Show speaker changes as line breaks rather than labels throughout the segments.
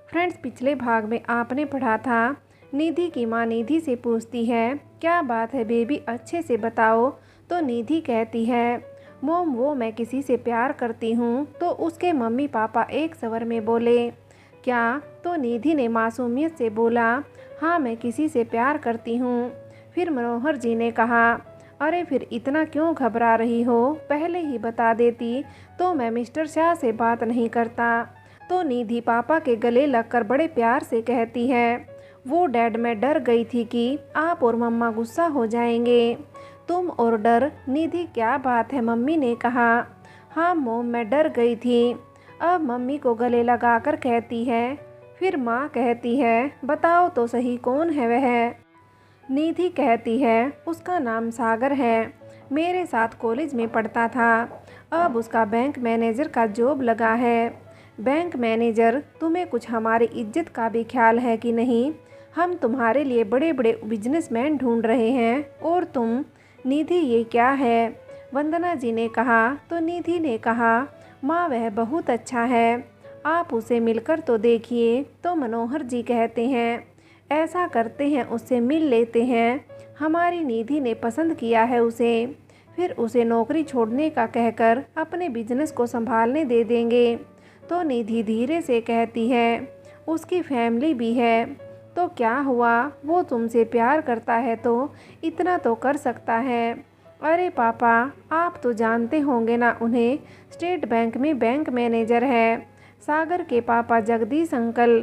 Friends, पिछले भाग में आपने पढ़ा था, निधि की माँ निधि से पूछती है, क्या बात है बेबी, अच्छे से बताओ। तो निधि कहती है, मोम वो मैं किसी से प्यार करती हूँ। तो उसके मम्मी पापा एक स्वर में बोले, क्या? तो निधि ने मासूमियत से बोला, हाँ मैं किसी से प्यार करती हूँ। फिर मनोहर जी ने कहा, अरे फिर इतना क्यों घबरा रही हो, पहले ही बता देती तो मैं मिस्टर शाह से बात नहीं करता। तो निधि पापा के गले लगकर बड़े प्यार से कहती है, वो डैड, मैं डर गई थी कि आप और मम्मा गुस्सा हो जाएंगे। तुम और डर? निधि, क्या बात है, मम्मी ने कहा। हाँ मोम, मैं डर गई थी। अब मम्मी को गले लगाकर कहती है। फिर माँ कहती है, बताओ तो सही कौन है वह। निधि कहती है, उसका नाम सागर है, मेरे साथ कॉलेज में पढ़ता था, अब उसका बैंक मैनेजर का जॉब लगा है। Bank manager? तुम्हें कुछ हमारी इज्जत का भी ख्याल है कि नहीं? हम तुम्हारे लिए बड़े बड़े बिजनेसमैन ढूंढ रहे हैं और तुम। निधि, ये क्या है? वंदना जी ने कहा। तो निधि ने कहा, माँ वह बहुत अच्छा है, आप उसे मिलकर तो देखिए। तो मनोहर जी कहते हैं, ऐसा करते हैं, उससे मिल लेते हैं, हमारी निधि ने पसंद किया है उसे, फिर उसे नौकरी छोड़ने का कहकर अपने बिजनेस को संभालने दे देंगे। तो निधि धीरे से कहती है, उसकी फैमिली भी है, तो क्या हुआ, वो तुमसे प्यार करता है तो इतना तो कर सकता है। अरे पापा, आप तो जानते होंगे ना उन्हें, स्टेट बैंक में बैंक मैनेजर है, सागर के पापा जगदीश अंकल।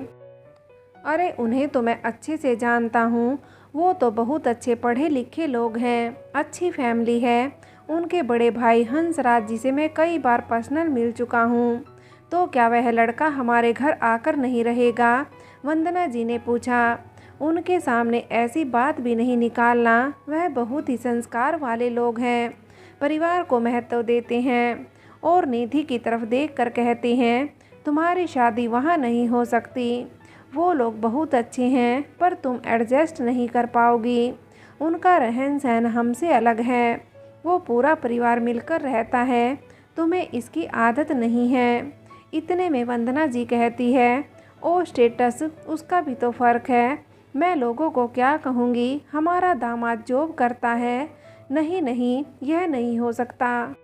अरे उन्हें तो मैं अच्छे से जानता हूँ, वो तो बहुत अच्छे पढ़े लिखे लोग हैं, अच्छी फैमिली है। उनके बड़े भाई हंसराज जी से मैं कई बार पर्सनल मिल चुका हूँ। तो क्या वह लड़का हमारे घर आकर नहीं रहेगा? वंदना जी ने पूछा। उनके सामने ऐसी बात भी नहीं निकालना, वह बहुत ही संस्कार वाले लोग हैं, परिवार को महत्व देते हैं। और निधि की तरफ देखकर कहते हैं, तुम्हारी शादी वहाँ नहीं हो सकती, वो लोग बहुत अच्छे हैं पर तुम एडजस्ट नहीं कर पाओगी, उनका रहन सहन हमसे अलग है, वो पूरा परिवार मिलकर रहता है, तुम्हें इसकी आदत नहीं है। इतने में वंदना जी कहती है, ओ स्टेटस, उसका भी तो फ़र्क है, मैं लोगों को क्या कहूँगी, हमारा दामाद जॉब करता है। नहीं नहीं, यह नहीं हो सकता।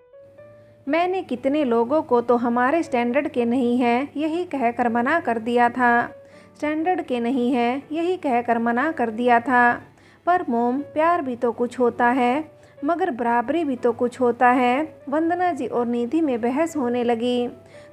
मैंने कितने लोगों को तो हमारे स्टैंडर्ड के नहीं है यही कहकर मना कर दिया था, स्टैंडर्ड के नहीं है यही कहकर मना कर दिया था। पर मोम, प्यार भी तो कुछ होता है, मगर बराबरी भी तो कुछ होता है। वंदना जी और निधि में बहस होने लगी।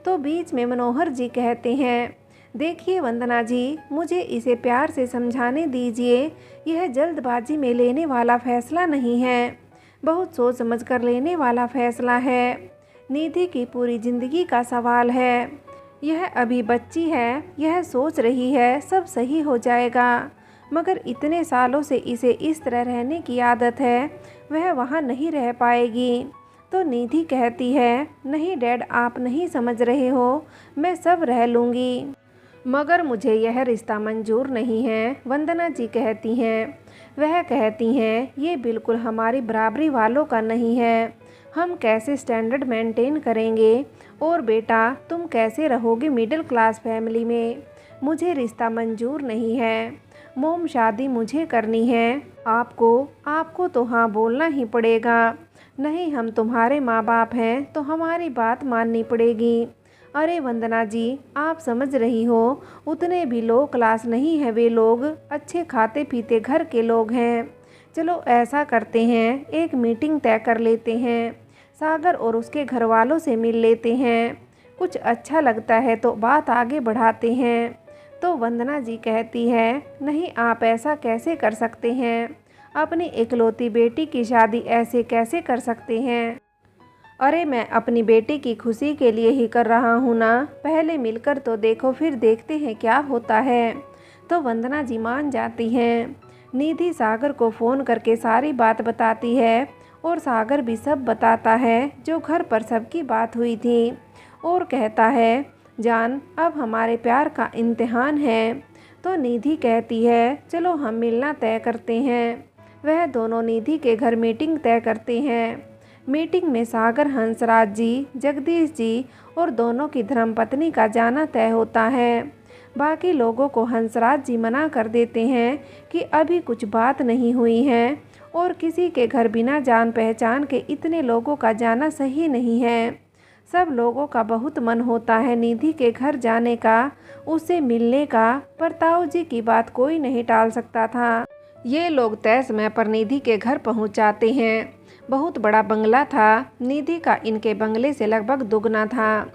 तो बीच में मनोहर जी कहते हैं, देखिए वंदना जी, मुझे इसे प्यार से समझाने दीजिए, यह जल्दबाजी में लेने वाला फैसला नहीं है, बहुत सोच समझ कर लेने वाला फैसला है। निधि की पूरी जिंदगी का सवाल है, यह अभी बच्ची है, यह सोच रही है सब सही हो जाएगा, मगर इतने सालों से इसे इस तरह रहने की आदत है, वह वहाँ नहीं रह पाएगी। तो निधि कहती है, नहीं डैड, आप नहीं समझ रहे हो, मैं सब रह लूँगी, मगर मुझे यह रिश्ता मंजूर नहीं है। वंदना जी कहती हैं, वह कहती हैं, ये बिल्कुल हमारी बराबरी वालों का नहीं है, हम कैसे स्टैंडर्ड मेंटेन करेंगे, और बेटा तुम कैसे रहोगे मिडिल क्लास फैमिली में, मुझे रिश्ता मंजूर नहीं है। मोम, शादी मुझे करनी है, आपको तो हाँ बोलना ही पड़ेगा, नहीं हम तुम्हारे माँ बाप हैं तो हमारी बात माननी पड़ेगी। अरे वंदना जी, आप समझ रही हो, उतने भी लो क्लास नहीं है वे लोग, अच्छे खाते पीते घर के लोग हैं। चलो ऐसा करते हैं, एक मीटिंग तय कर लेते हैं, सागर और उसके घर वालों से मिल लेते हैं, कुछ अच्छा लगता है तो बात आगे बढ़ाते हैं। तो वंदना जी कहती है, नहीं आप ऐसा कैसे कर सकते हैं, अपनी इकलौती बेटी की शादी ऐसे कैसे कर सकते हैं। अरे मैं अपनी बेटी की खुशी के लिए ही कर रहा हूँ ना, पहले मिलकर तो देखो, फिर देखते हैं क्या होता है। तो वंदना जी मान जाती हैं। निधि सागर को फ़ोन करके सारी बात बताती है और सागर भी सब बताता है जो घर पर सबकी बात हुई थी, और कहता है, जान अब हमारे प्यार का इम्तिहान है। तो निधि कहती है, चलो हम मिलना तय करते हैं। वह दोनों निधि के घर मीटिंग तय करते हैं। मीटिंग में सागर, हंसराज जी, जगदीश जी और दोनों की धर्मपत्नी का जाना तय होता है। बाकी लोगों को हंसराज जी मना कर देते हैं कि अभी कुछ बात नहीं हुई है और किसी के घर बिना जान पहचान के इतने लोगों का जाना सही नहीं है। सब लोगों का बहुत मन होता है निधि के घर जाने का, उससे मिलने का, पर ताऊ जी की बात कोई नहीं टाल सकता था। ये लोग तय समय पर निधि के घर पहुंच जाते हैं। बहुत बड़ा बंगला था, निधि का इनके बंगले से लगभग दुगना था।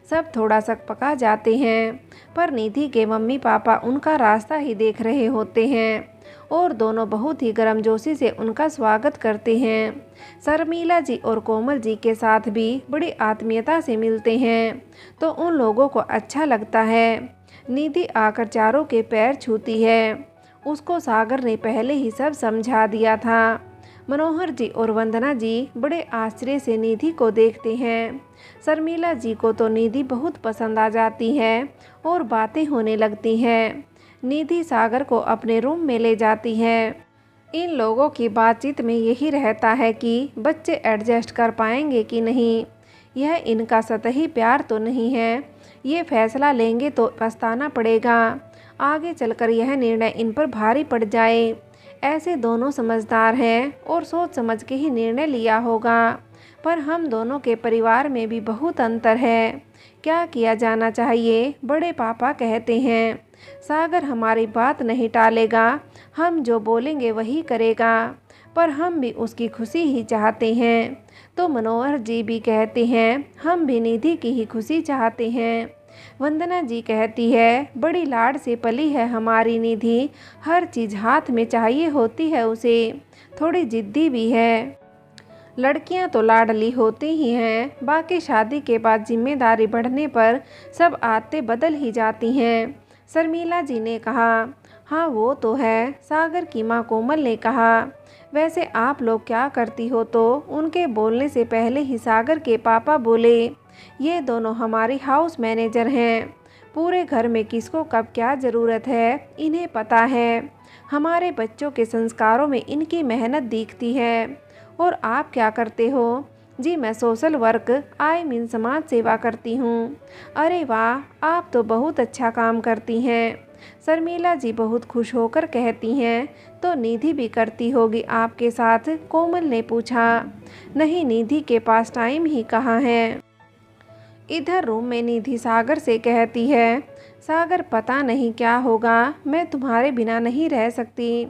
सब थोड़ा सा पका जाते हैं, पर निधि के मम्मी पापा उनका रास्ता ही देख रहे होते हैं और दोनों बहुत ही गर्मजोशी से उनका स्वागत करते हैं। शर्मिला जी और कोमल जी के साथ भी बड़ी आत्मीयता से मिलते हैं तो उन लोगों को अच्छा लगता है। निधि आकर चारों के पैर छूती है। उसको सागर ने पहले ही सब समझा दिया था। मनोहर जी और वंदना जी बड़े आश्चर्य से निधि को देखते हैं। शर्मिला जी को तो निधि बहुत पसंद आ जाती है और बातें होने लगती हैं। निधि सागर को अपने रूम में ले जाती है। इन लोगों की बातचीत में यही रहता है कि बच्चे एडजस्ट कर पाएंगे कि नहीं। यह इनका सतही प्यार तो नहीं है, ये फैसला लेंगे तो पछताना पड़ेगा। आगे चलकर यह निर्णय इन पर भारी पड़ जाए। ऐसे दोनों समझदार हैं और सोच समझ के ही निर्णय लिया होगा। पर हम दोनों के परिवार में भी बहुत अंतर है। क्या किया जाना चाहिए? बड़े पापा कहते हैं सागर हमारी बात नहीं टालेगा, हम जो बोलेंगे वही करेगा, पर हम भी उसकी खुशी ही चाहते हैं। तो मनोहर जी भी कहते हैं हम भी निधि की ही खुशी चाहते हैं। वंदना जी कहती है बड़ी लाड से पली है हमारी निधि, हर चीज़ हाथ में चाहिए होती है उसे, थोड़ी जिद्दी भी है। लड़कियां तो लाडली होती ही हैं, बाकी शादी के बाद जिम्मेदारी बढ़ने पर सब आदतें बदल ही जाती हैं। शर्मिला जी ने कहा। हाँ वो तो है, सागर की माँ कोमल ने कहा। वैसे आप लोग क्या करती हो? तो उनके बोलने से पहले ही सागर के पापा बोले, ये दोनों हमारी हाउस मैनेजर हैं, पूरे घर में किसको कब क्या ज़रूरत है इन्हें पता है। हमारे बच्चों के संस्कारों में इनकी मेहनत दिखती है। और आप क्या करते हो? जी मैं सोशल वर्क समाज सेवा करती हूँ। अरे वाह, आप तो बहुत अच्छा काम करती हैं। शर्मिला जी बहुत खुश होकर कहती हैं तो निधि भी करती होगी आपके साथ? कोमल ने पूछा। नहीं, निधि के पास टाइम ही कहाँ है। इधर रूम में निधि सागर से कहती है सागर पता नहीं क्या होगा, मैं तुम्हारे बिना नहीं रह सकती।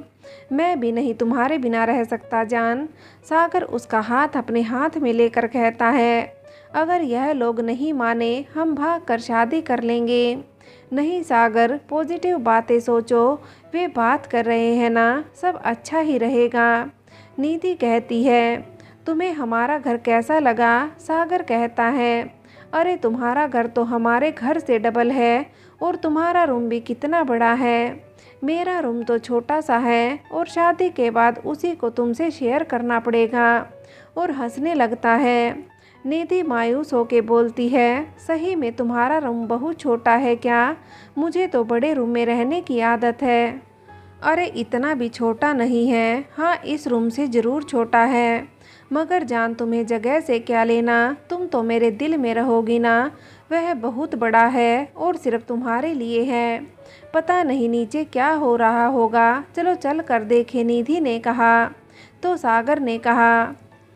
मैं भी नहीं तुम्हारे बिना रह सकता जान। सागर उसका हाथ अपने हाथ में लेकर कहता है अगर यह लोग नहीं माने हम भाग कर शादी कर लेंगे। नहीं सागर, पॉजिटिव बातें सोचो, वे बात कर रहे हैं ना, सब अच्छा ही रहेगा। निधि कहती है तुम्हें हमारा घर कैसा लगा? सागर कहता है अरे तुम्हारा घर तो हमारे घर से डबल है और तुम्हारा रूम भी कितना बड़ा है। मेरा रूम तो छोटा सा है और शादी के बाद उसी को तुमसे शेयर करना पड़ेगा। और हंसने लगता है। निधि मायूस होके बोलती है सही में तुम्हारा रूम बहुत छोटा है क्या? मुझे तो बड़े रूम में रहने की आदत है। अरे इतना भी छोटा नहीं है, हाँ इस रूम से ज़रूर छोटा है, मगर जान तुम्हें जगह से क्या लेना, तुम तो मेरे दिल में रहोगी ना। वह बहुत बड़ा है और सिर्फ तुम्हारे लिए है। पता नहीं नीचे क्या हो रहा होगा, चलो चल कर देखें, निधि ने कहा। तो सागर ने कहा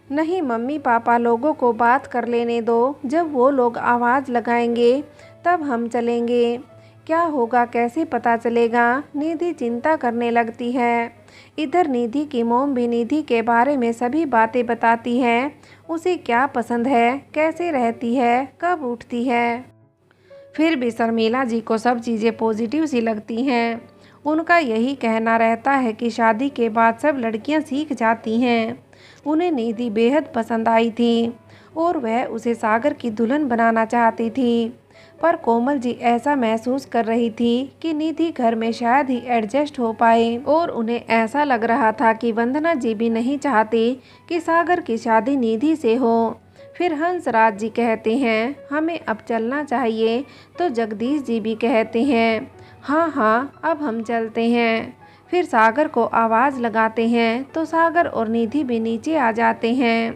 नहीं मम्मी पापा लोगों को बात कर लेने दो, जब वो लोग आवाज़ लगाएंगे तब हम चलेंगे। क्या होगा कैसे पता चलेगा? निधि चिंता करने लगती है। इधर निधि की मोम भी निधि के बारे में सभी बातें बताती है, उसे क्या पसंद है, कैसे रहती है, कब उठती है। फिर भी शर्मिला जी को सब चीज़ें पॉजिटिव सी लगती हैं। उनका यही कहना रहता है कि शादी के बाद सब लड़कियां सीख जाती हैं। उन्हें निधि बेहद पसंद आई थी और वह उसे सागर की दुल्हन बनाना चाहती थी। पर कोमल जी ऐसा महसूस कर रही थी कि निधि घर में शायद ही एडजस्ट हो पाए और उन्हें ऐसा लग रहा था कि वंदना जी भी नहीं चाहती कि सागर की शादी निधि से हो। फिर हंसराज जी कहते हैं हमें अब चलना चाहिए, तो जगदीश जी भी कहते हैं हाँ हाँ अब हम चलते हैं। फिर सागर को आवाज़ लगाते हैं तो सागर और निधि भी नीचे आ जाते हैं।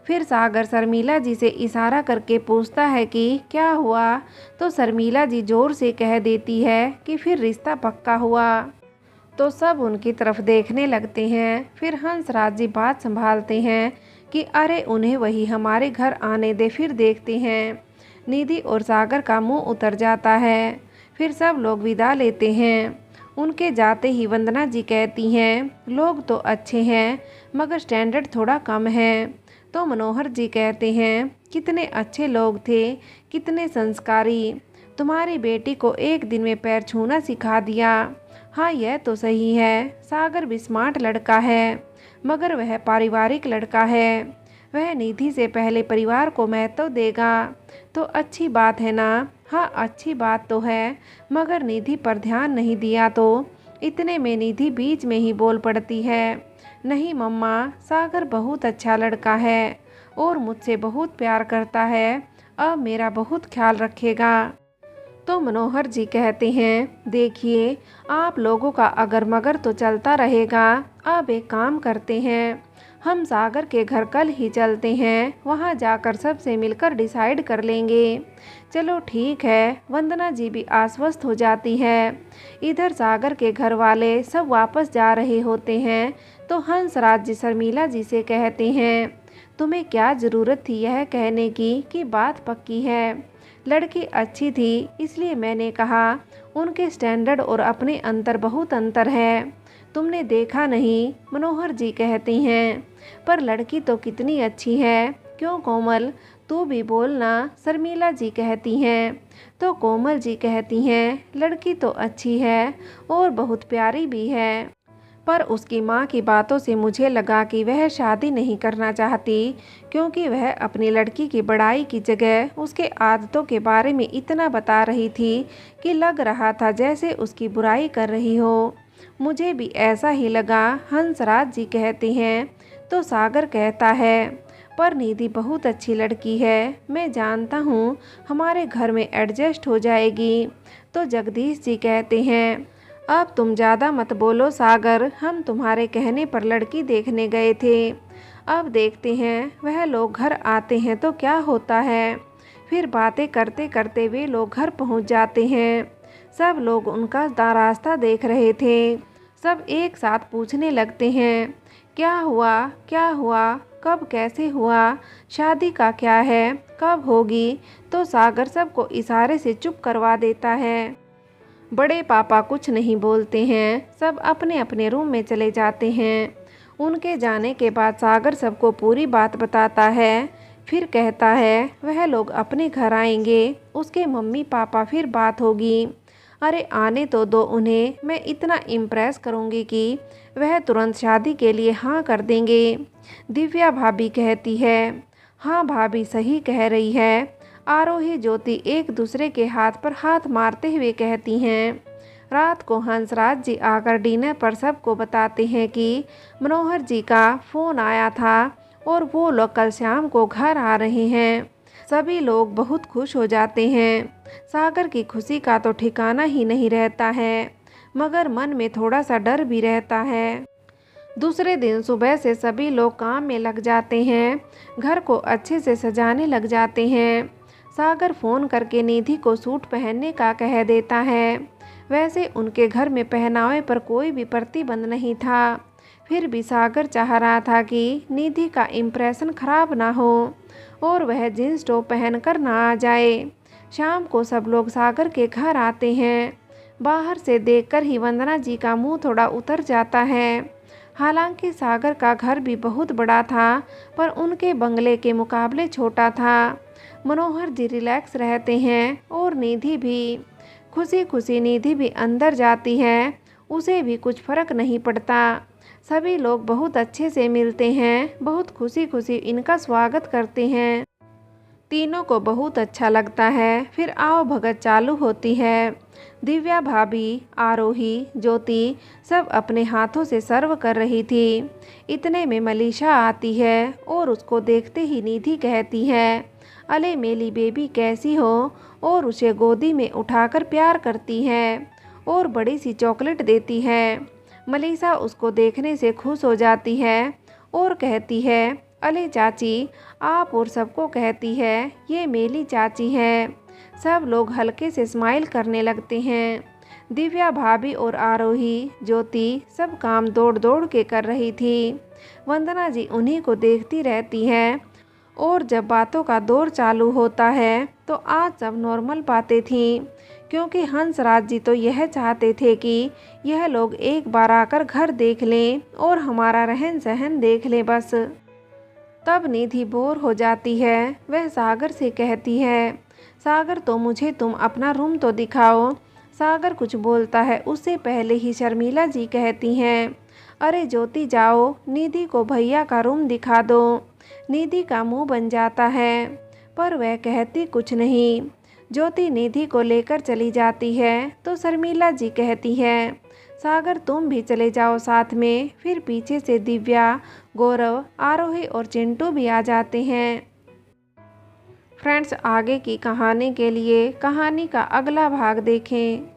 फिर सागर शर्मिला जी से इशारा करके पूछता है कि क्या हुआ, तो शर्मिला जी जोर से कह देती है कि फिर रिश्ता पक्का हुआ। तो सब उनकी तरफ देखने लगते हैं। फिर हंसराज जी बात संभालते हैं कि अरे उन्हें वही हमारे घर आने दे, फिर देखते हैं। निधि और सागर का मुंह उतर जाता है। फिर सब लोग विदा लेते हैं। उनके जाते ही वंदना जी कहती हैं, लोग तो अच्छे हैं मगर स्टैंडर्ड थोड़ा कम है। तो मनोहर जी कहते हैं, कितने अच्छे लोग थे, कितने संस्कारी। तुम्हारी बेटी को एक दिन में पैर छूना सिखा दिया। हाँ यह तो सही है, सागर भी स्मार्ट लड़का है, मगर वह पारिवारिक लड़का है। वह निधि से पहले परिवार को महत्व देगा तो अच्छी बात है ना। हाँ अच्छी बात तो है, मगर निधि पर ध्यान नहीं दिया तो। इतने में निधि बीच में ही बोल पड़ती है, नहीं मम्मा, सागर बहुत अच्छा लड़का है और मुझसे बहुत प्यार करता है, अब मेरा बहुत ख्याल रखेगा। तो मनोहर जी कहते हैं, देखिए आप लोगों का अगर मगर तो चलता रहेगा। अब एक काम करते हैं, हम सागर के घर कल ही चलते हैं, वहां जाकर सबसे मिलकर डिसाइड कर लेंगे। चलो ठीक है। वंदना जी भी आश्वस्त हो जाती है। इधर सागर के घर वाले सब वापस जा रहे होते हैं तो हंसराज जी शर्मिला जी से कहते हैं, तुम्हें क्या ज़रूरत थी यह कहने की कि बात पक्की है। लड़की अच्छी थी इसलिए मैंने कहा। उनके स्टैंडर्ड और अपने अंतर बहुत अंतर है, तुमने देखा नहीं। मनोहर जी कहते हैं, पर लड़की तो कितनी अच्छी है, क्यों कोमल तू भी बोलना, शर्मिला जी कहती हैं। तो कोमल जी कहती हैं, लड़की तो अच्छी है और बहुत प्यारी भी है, पर उसकी माँ की बातों से मुझे लगा कि वह शादी नहीं करना चाहती, क्योंकि वह अपनी लड़की की बड़ाई की जगह उसके आदतों के बारे में इतना बता रही थी कि लग रहा था जैसे उसकी बुराई कर रही हो। मुझे भी ऐसा ही लगा, हंसराज जी कहते हैं। तो सागर कहता है, पर निधि बहुत अच्छी लड़की है, मैं जानता हूँ हमारे घर में एडजस्ट हो जाएगी। तो जगदीश जी कहते हैं, अब तुम ज़्यादा मत बोलो सागर, हम तुम्हारे कहने पर लड़की देखने गए थे, अब देखते हैं। वह लोग घर आते हैं तो क्या होता है। फिर बातें करते करते वे लोग घर पहुंच जाते हैं। सब लोग उनका रास्ता देख रहे थे। सब एक साथ पूछने लगते हैं, क्या हुआ, क्या हुआ, कब कैसे हुआ, शादी का क्या है, कब होगी। तो सागर सबको इशारे से चुप करवा देता है। बड़े पापा कुछ नहीं बोलते हैं, सब अपने अपने रूम में चले जाते हैं। उनके जाने के बाद सागर सबको पूरी बात बताता है। फिर कहता है, वह लोग अपने घर आएंगे, उसके मम्मी पापा, फिर बात होगी। अरे आने तो दो उन्हें, मैं इतना इम्प्रेस करूँगी कि वह तुरंत शादी के लिए हाँ कर देंगे। दिव्या भाभी कहती है, हाँ भाभी सही कह रही है। आरोही ज्योति एक दूसरे के हाथ पर हाथ मारते हुए कहती हैं। रात को हंसराज जी आकर डिनर पर सबको बताते हैं कि मनोहर जी का फ़ोन आया था और वो लोग कल शाम को घर आ रहे हैं। सभी लोग बहुत खुश हो जाते हैं। सागर की खुशी का तो ठिकाना ही नहीं रहता है, मगर मन में थोड़ा सा डर भी रहता है। दूसरे दिन सुबह से सभी लोग काम में लग जाते हैं, घर को अच्छे से सजाने लग जाते हैं। सागर फ़ोन करके निधि को सूट पहनने का कह देता है। वैसे उनके घर में पहनावे पर कोई भी प्रतिबंध नहीं था, फिर भी सागर चाह रहा था कि निधि का इम्प्रेशन खराब ना हो और वह जींस टॉप पहनकर ना आ जाए। शाम को सब लोग सागर के घर आते हैं। बाहर से देखकर ही वंदना जी का मुंह थोड़ा उतर जाता है। हालांकि सागर का घर भी बहुत बड़ा था, पर उनके बंगले के मुकाबले छोटा था। मनोहर जी रिलैक्स रहते हैं और निधि भी। खुशी खुशी निधि भी अंदर जाती है, उसे भी कुछ फर्क नहीं पड़ता। सभी लोग बहुत अच्छे से मिलते हैं, बहुत खुशी खुशी इनका स्वागत करते हैं। तीनों को बहुत अच्छा लगता है। फिर आओ भगत चालू होती है। दिव्या भाभी, आरोही, ज्योति सब अपने हाथों से सर्व कर रही थी। इतने में मलीषा आती है और उसको देखते ही निधि कहती है, अले मेरी बेबी कैसी हो, और उसे गोदी में उठाकर प्यार करती है और बड़ी सी चॉकलेट देती है। मलीषा उसको देखने से खुश हो जाती है और कहती है, अले चाची, आप और सबको कहती है ये मेरी चाची है। सब लोग हल्के से स्माइल करने लगते हैं। दिव्या भाभी और आरोही, ज्योति सब काम दौड़ दौड़ के कर रही थी। वंदना जी उन्हीं को देखती रहती है और जब बातों का दौर चालू होता है तो आज सब नॉर्मल बातें थीं, क्योंकि हंसराज जी तो यह चाहते थे कि यह लोग एक बार आकर घर देख लें और हमारा रहन सहन देख लें बस। तब निधि बोर हो जाती है। वह सागर से कहती है, सागर तो मुझे तुम अपना रूम तो दिखाओ। सागर कुछ बोलता है उससे पहले ही शर्मिला जी कहती हैं, अरे ज्योति जाओ, निधि को भैया का रूम दिखा दो। निधि का मुंह बन जाता है पर वह कहती कुछ नहीं। ज्योति निधि को लेकर चली जाती है तो शर्मिला जी कहती है, सागर तुम भी चले जाओ साथ में। फिर पीछे से दिव्या, गौरव, आरोही और चिंटू भी आ जाते हैं। फ्रेंड्स, आगे की कहानी के लिए कहानी का अगला भाग देखें।